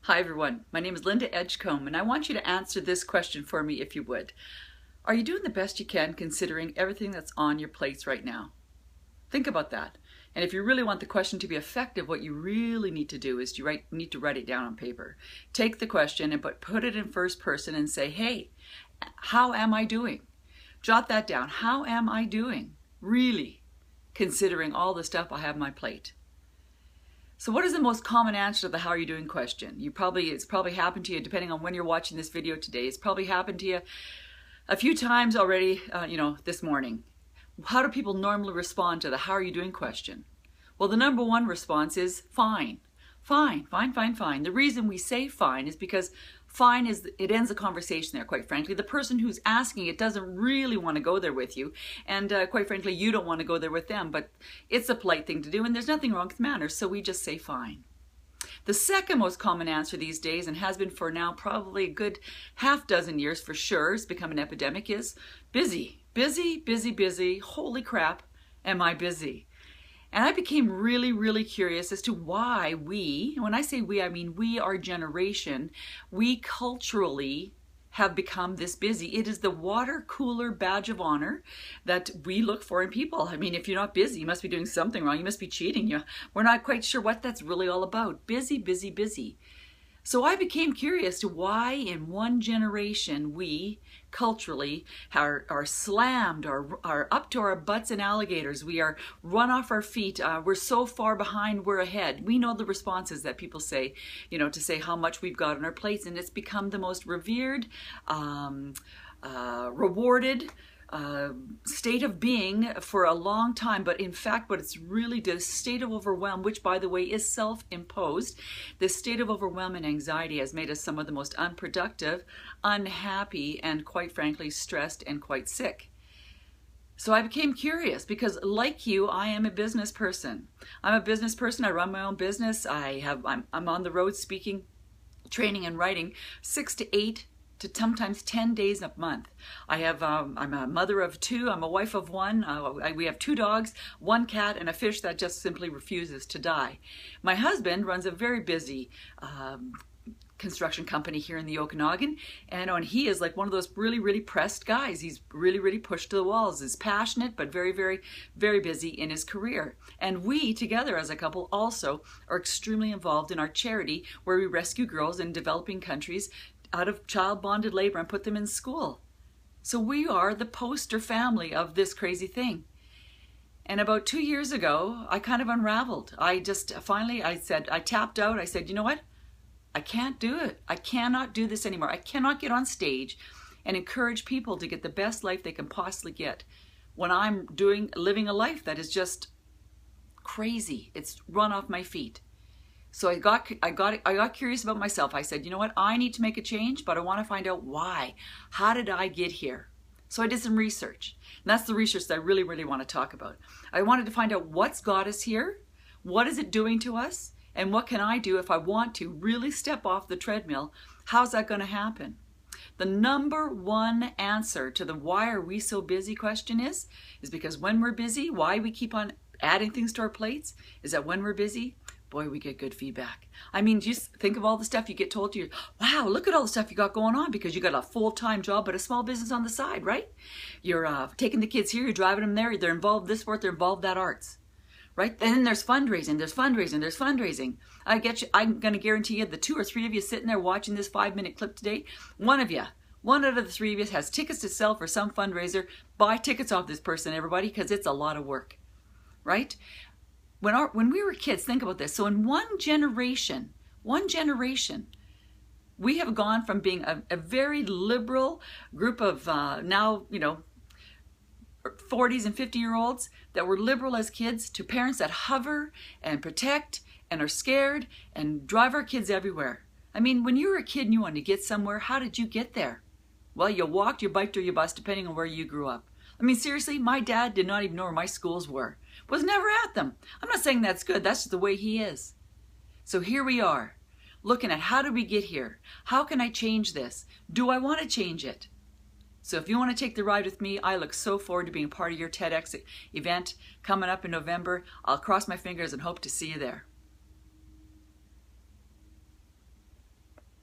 Hi everyone, my name is Linda Edgecombe and I want you to answer this question for me if you would. Are you doing the best you can considering everything that's on your plates right now? Think about that. And if you really want the question to be effective, what you really need to do is you need to write it down on paper. Take the question and put it in first person and say, hey, how am I doing? Jot that down. How am I doing? Really, considering all the stuff I have on my plate. So what is the most common answer to the how are you doing question? It's probably happened to you, depending on when you're watching this video today. It's probably happened to you a few times already, this morning. How do people normally respond to the how are you doing question? Well, the number one response is fine. Fine, fine, fine, fine. The reason we say fine is because fine it ends the conversation there, quite frankly. The person who's asking it doesn't really want to go there with you. And quite frankly, you don't want to go there with them. But it's a polite thing to do, and there's nothing wrong with manners, so we just say fine. The second most common answer these days, and has been for now probably a good half dozen years for sure, it's become an epidemic, is busy. Busy, busy, busy. Holy crap, am I busy? And I became really, really curious as to why we, when I say we, I mean we, our generation, we culturally have become this busy. It is the water cooler badge of honor that we look for in people. I mean, if you're not busy, you must be doing something wrong. You must be cheating. We're not quite sure what that's really all about. Busy, busy, busy. So I became curious to why in one generation we culturally are slammed, are up to our butts in alligators. We are run off our feet. We're so far behind, we're ahead. We know the responses that people say, to say how much we've got on our plates, and it's become the most revered, rewarded, state of being for a long time. But in fact, what it's really this state of overwhelm, which by the way is self-imposed, this state of overwhelm and anxiety has made us some of the most unproductive, unhappy, and quite frankly stressed and quite sick. So I became curious because, like you, I am a business person. I'm a business person. I run my own business. I'm on the road speaking, training, and writing 6 to 8 to sometimes 10 days a month. I'm a mother of 2, I'm a wife of 1, we have 2 dogs, 1 cat, and a fish that just simply refuses to die. My husband runs a very busy construction company here in the Okanagan, and he is like one of those really, really pressed guys. He's really, really pushed to the walls. He's passionate, but very, very, very busy in his career. And we together as a couple also are extremely involved in our charity where we rescue girls in developing countries out of child bonded labor and put them in school. So we are the poster family of this crazy thing. And about 2 years ago, I kind of unraveled. I tapped out. I said, you know what? I can't do it. I cannot do this anymore. I cannot get on stage and encourage people to get the best life they can possibly get when I'm living a life that is just crazy. It's run off my feet. So I got curious about myself. I said, you know what? I need to make a change, but I want to find out why. How did I get here? So I did some research. And that's the research that I really, really want to talk about. I wanted to find out what's got us here, what is it doing to us, and what can I do if I want to really step off the treadmill? How's that going to happen? The number one answer to the why are we so busy question is because when we're busy, why we keep on adding things to our plates is that when we're busy, boy, we get good feedback. I mean, just think of all the stuff you get told to you. Wow, look at all the stuff you got going on because you got a full-time job but a small business on the side, right? You're taking the kids here, you're driving them there, they're involved this sport, they're involved that arts, right? And then there's fundraising, there's fundraising, there's fundraising. I get you, I'm going to guarantee you the 2 or 3 of you sitting there watching this 5-minute clip today, one out of the 3 of you has tickets to sell for some fundraiser. Buy tickets off this person, everybody, because it's a lot of work, right? When we were kids, think about this. So in one generation, we have gone from being a very liberal group of now, 40s and 50-year-olds that were liberal as kids to parents that hover and protect and are scared and drive our kids everywhere. I mean, when you were a kid and you wanted to get somewhere, how did you get there? Well, you walked, you biked, or you bus, depending on where you grew up. I mean, seriously, my dad did not even know where my schools were. Was never at them. I'm not saying that's good. That's just the way he is. So here we are, looking at how did we get here? How can I change this? Do I want to change it? So if you want to take the ride with me, I look so forward to being part of your TEDx event coming up in November. I'll cross my fingers and hope to see you there.